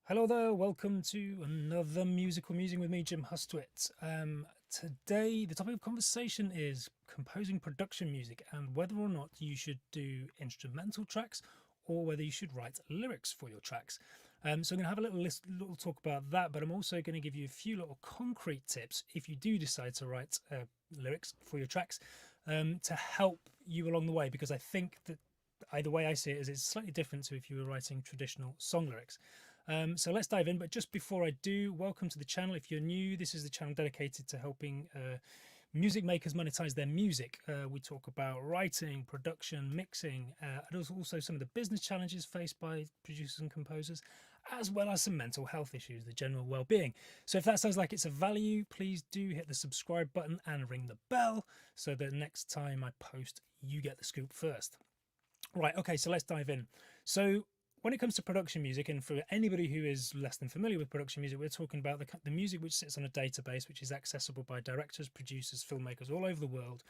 Hello there, welcome to another Musical Musing with me, Jim Hustwit. Today, the topic of conversation is composing production music and whether or not you should do instrumental tracks or whether you should write lyrics for your tracks. So I'm going to have a little talk about that, but I'm also going to give you a few little concrete tips if you do decide to write lyrics for your tracks to help you along the way, because I think that either way I see it is it's slightly different to if you were writing traditional song lyrics. So let's dive in. But just before I do, welcome to the channel. If you're new, this is the channel dedicated to helping music makers monetize their music. We talk about writing, production, mixing, and also some of the business challenges faced by producers and composers, as well as some mental health issues, the general well-being. So if that sounds like it's of value, please do hit the subscribe button and ring the bell so that next time I post, you get the scoop first. Right, okay, so let's dive in. So when it comes to production music, and for anybody who is less than familiar with production music, we're talking about the music which sits on a database, which is accessible by directors, producers, filmmakers all over the world.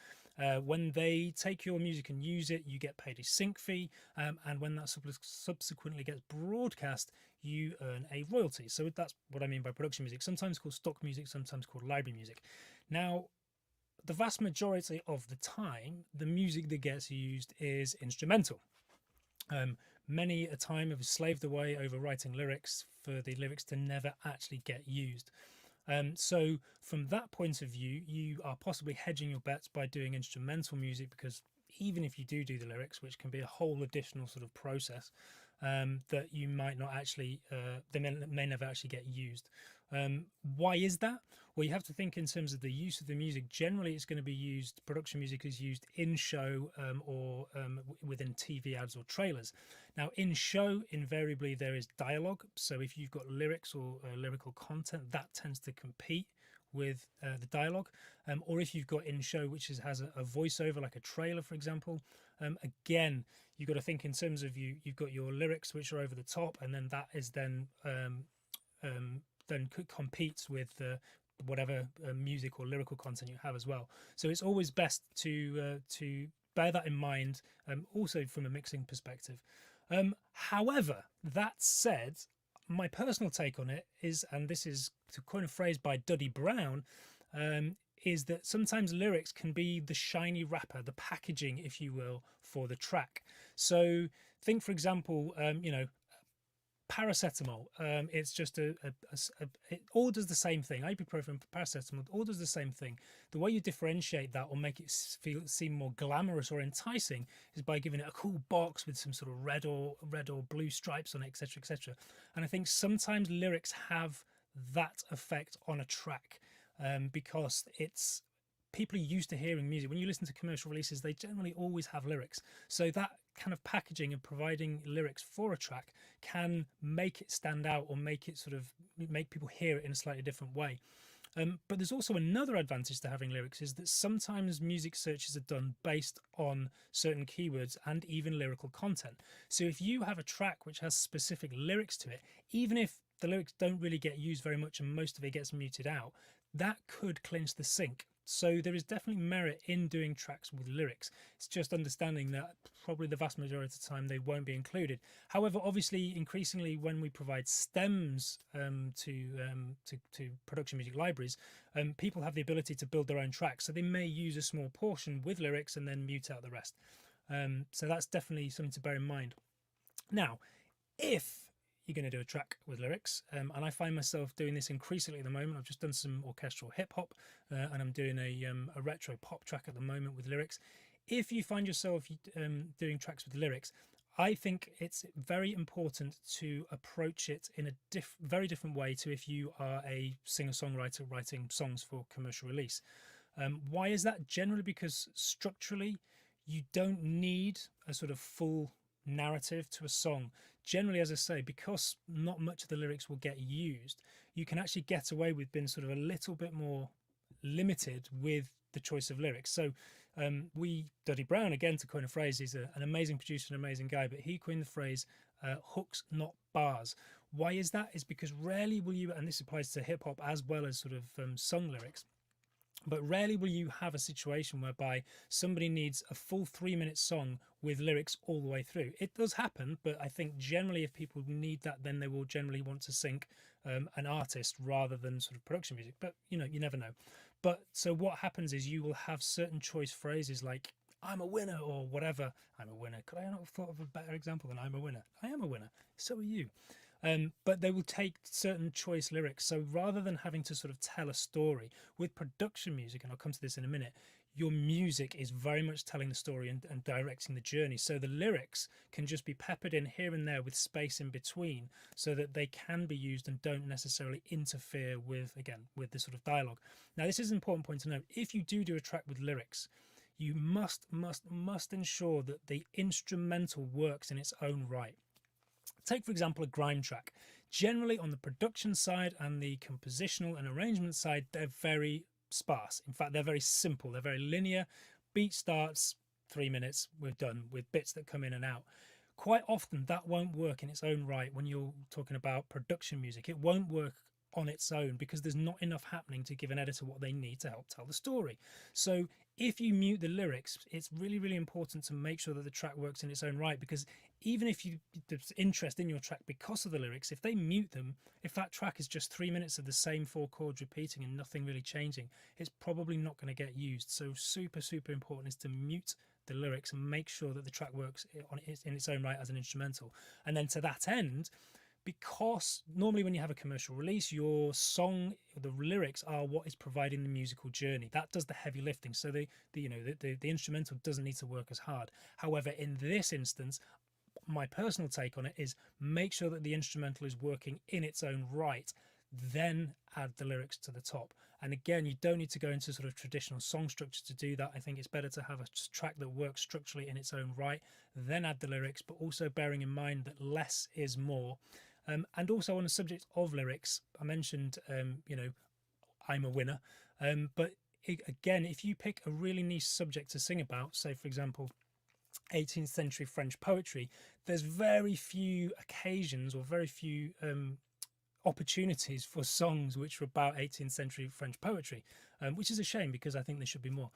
When they take your music and use it, you get paid a sync fee, and when that subsequently gets broadcast, you earn a royalty. So that's what I mean by production music, sometimes called stock music, sometimes called library music. Now, the vast majority of the time, the music that gets used is instrumental. Many a time I've slaved away over writing lyrics for the lyrics to never actually get used. So from that point of view, you are possibly hedging your bets by doing instrumental music, because even if you do the lyrics, which can be a whole additional sort of process, that you might not actually, they may never actually get used. Why is that? Well, you have to think in terms of the use of the music. Generally, it's going to be used, production music is used in show or within TV ads or trailers. Now, in show, invariably there is dialogue. So if you've got lyrics or lyrical content, that tends to compete with the dialogue, or if you've got in show which has a voiceover like a trailer, for example, again you've got to think in terms of you've got your lyrics which are over the top, and then that is then competes with whatever music or lyrical content you have as well. So it's always best to bear that in mind, also from a mixing perspective. However, that said, my personal take on it is, and this is to coin a phrase by Duddy Brown, is that sometimes lyrics can be the shiny wrapper, the packaging, if you will, for the track. So think, for example, paracetamol. It's just it all does the same thing. Ibuprofen, paracetamol, all does the same thing. The way you differentiate that or make it seem more glamorous or enticing is by giving it a cool box with some sort of red or blue stripes on it, etc., etc. And I think sometimes lyrics have that effect on a track, because it's people are used to hearing music. When you listen to commercial releases, they generally always have lyrics. So that kind of packaging and providing lyrics for a track can make it stand out, or make it sort of make people hear it in a slightly different way. But there's also another advantage to having lyrics, is that sometimes music searches are done based on certain keywords and even lyrical content. So if you have a track which has specific lyrics to it, even if the lyrics don't really get used very much and most of it gets muted out, that could clinch the sync. So there is definitely merit in doing tracks with lyrics. It's just understanding that probably the vast majority of the time they won't be included. However, obviously, increasingly when we provide stems to production music libraries, people have the ability to build their own tracks. So they may use a small portion with lyrics and then mute out the rest. So that's definitely something to bear in mind. Now, if you're going to do a track with lyrics, and I find myself doing this increasingly at the moment. I've just done some orchestral hip hop, and I'm doing a retro pop track at the moment with lyrics. If you find yourself doing tracks with lyrics, I think it's very important to approach it in a very different way to if you are a singer-songwriter writing songs for commercial release. Why is that? Generally because structurally you don't need a sort of full narrative to a song. Generally, as I say, because not much of the lyrics will get used, you can actually get away with being sort of a little bit more limited with the choice of lyrics. So Duddy Brown, again, to coin a phrase, he's an amazing producer, an amazing guy, but he coined the phrase hooks, not bars. Why is that? Is because rarely will you, and this applies to hip hop as well as sort of song lyrics, But rarely will you have a situation whereby somebody needs a full 3 minute song with lyrics all the way through. It does happen, but I think generally if people need that, then they will generally want to sync an artist rather than sort of production music. But you know, you never know. But so what happens is you will have certain choice phrases like "I'm a winner" or whatever. I'm a winner. Could I not have thought of a better example than "I'm a winner"? I am a winner. So are you. But they will take certain choice lyrics. So rather than having to sort of tell a story with production music, and I'll come to this in a minute, your music is very much telling the story and directing the journey. So the lyrics can just be peppered in here and there with space in between so that they can be used and don't necessarily interfere with, again, with the sort of dialogue. Now, this is an important point to note. If you do a track with lyrics, you must ensure that the instrumental works in its own right. Take, for example, a grime track. Generally, on the production side and the compositional and arrangement side, they're very sparse. In fact, they're very simple. They're very linear. Beat starts, 3 minutes, we're done, with bits that come in and out. Quite often, that won't work in its own right when you're talking about production music. It won't work on its own because there's not enough happening to give an editor what they need to help tell the story. So if you mute the lyrics, it's really, really important to make sure that the track works in its own right, because even if there's interest in your track because of the lyrics, if they mute them, if that track is just 3 minutes of the same 4 chords repeating and nothing really changing, it's probably not going to get used. So super, super important is to mute the lyrics and make sure that the track works in its own right as an instrumental. And then to that end, because normally when you have a commercial release, your song, the lyrics are what is providing the musical journey. That does the heavy lifting. So the instrumental doesn't need to work as hard. However, in this instance, my personal take on it is make sure that the instrumental is working in its own right, then add the lyrics to the top. And again, you don't need to go into sort of traditional song structure to do that. I think it's better to have a track that works structurally in its own right, then add the lyrics, but also bearing in mind that less is more. And also on the subject of lyrics, I mentioned, I'm a winner. But again, if you pick a really niche subject to sing about, say, for example, 18th century French poetry, there's very few occasions or very few opportunities for songs which are about 18th century French poetry, which is a shame because I think there should be more.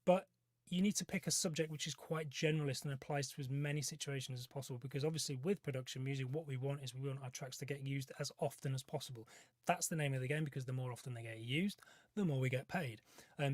But you need to pick a subject which is quite generalist and applies to as many situations as possible, because obviously with production music, what we want is we want our tracks to get used as often as possible. That's the name of the game, because the more often they get used, the more we get paid.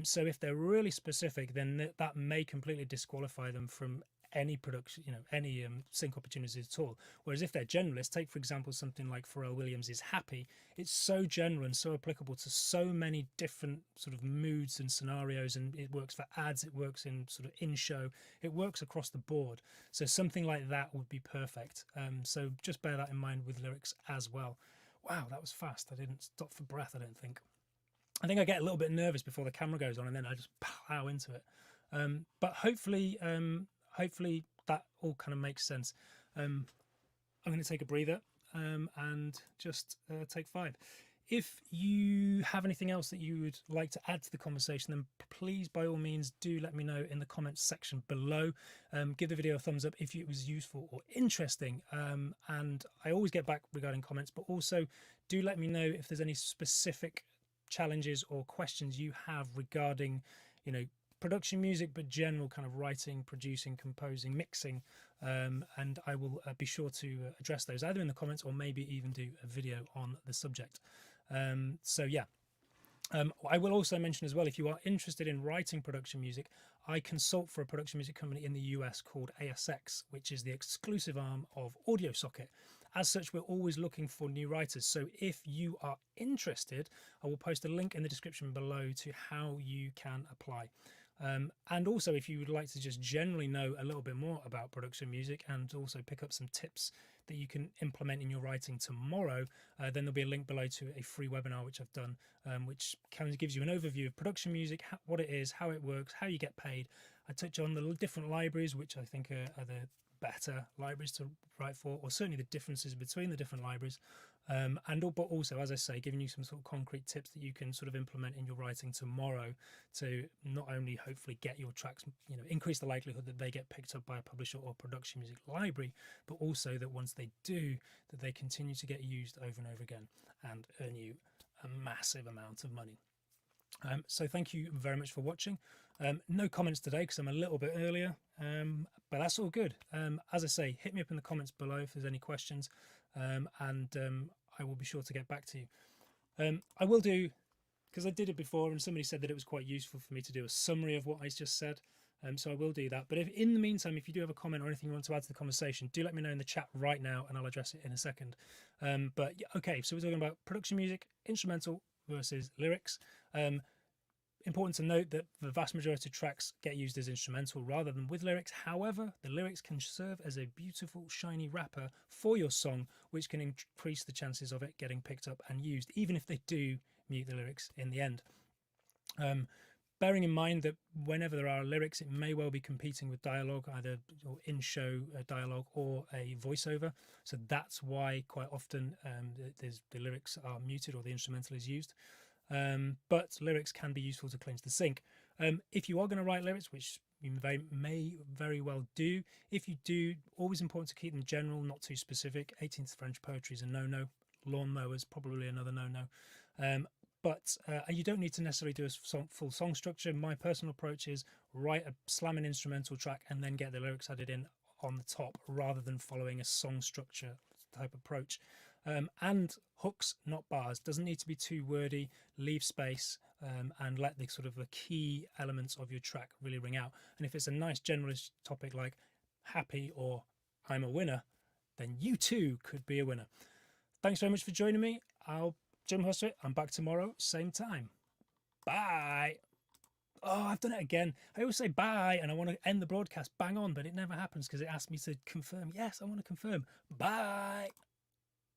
So if they're really specific, then that may completely disqualify them from any production, any sync opportunities at all. Whereas if they're generalist, take for example something like Pharrell Williams is Happy. It's so general and so applicable to so many different sort of moods and scenarios, and it works for ads, it works in sort of in show, it works across the board. So something like that would be perfect. So just bear that in mind with lyrics as well. Wow, that was fast. I didn't stop for breath, I don't think. I think I get a little bit nervous before the camera goes on and then I just plow into it. But hopefully that all kind of makes sense. I'm going to take a breather and just take 5. If you have anything else that you would like to add to the conversation, then please, by all means, do let me know in the comments section below. Give the video a thumbs up if it was useful or interesting. And I always get back regarding comments, but also do let me know if there's any specific challenges or questions you have regarding, production music, but general kind of writing, producing, composing, mixing, and I will be sure to address those either in the comments or maybe even do a video on the subject. So yeah. I will also mention as well, if you are interested in writing production music, I consult for a production music company in the US called ASX, which is the exclusive arm of Audio Socket. As such, we're always looking for new writers. So if you are interested, I will post a link in the description below to how you can apply. And also, if you would like to just generally know a little bit more about production music and also pick up some tips that you can implement in your writing tomorrow, then there'll be a link below to a free webinar which I've done, which kind of gives you an overview of production music, what it is, how it works, how you get paid. I touch on the different libraries, which I think are the better libraries to write for, or certainly the differences between the different libraries, but also, as I say, giving you some sort of concrete tips that you can sort of implement in your writing tomorrow to not only hopefully get your tracks, increase the likelihood that they get picked up by a publisher or production music library, but also that once they do, that they continue to get used over and over again and earn you a massive amount of money. So thank you very much for watching. No comments today because I'm a little bit earlier, but that's all good. As I say, hit me up in the comments below if there's any questions, and I will be sure to get back to you. I will do, because I did it before and somebody said that it was quite useful for me to do a summary of what I just said. So I will do that. But if in the meantime, if you do have a comment or anything you want to add to the conversation, do let me know in the chat right now and I'll address it in a second. But yeah, okay, so we're talking about production music, instrumental versus lyrics. Important to note that the vast majority of tracks get used as instrumental rather than with lyrics. However, the lyrics can serve as a beautiful, shiny wrapper for your song, which can increase the chances of it getting picked up and used, even if they do mute the lyrics in the end. Bearing in mind that whenever there are lyrics, it may well be competing with dialogue, either in-show dialogue or a voiceover. So that's why quite often the lyrics are muted or the instrumental is used. But lyrics can be useful to cleanse the sync. If you are going to write lyrics, which you may very well do, if you do, always important to keep them general, not too specific. 18th French poetry is a no-no. Lawnmowers, probably another no-no. But you don't need to necessarily do a full song structure. My personal approach is write a slamming instrumental track and then get the lyrics added in on the top rather than following a song structure type approach. And hooks, not bars. Doesn't need to be too wordy. Leave space and let the sort of the key elements of your track really ring out. And if it's a nice generalist topic like happy or I'm a winner, then you too could be a winner. Thanks very much for joining me. Jim Hustwit. I'm back tomorrow, same time. Bye. Oh, I've done it again. I always say bye and I want to end the broadcast bang on, but it never happens because it asks me to confirm. Yes, I want to confirm. Bye.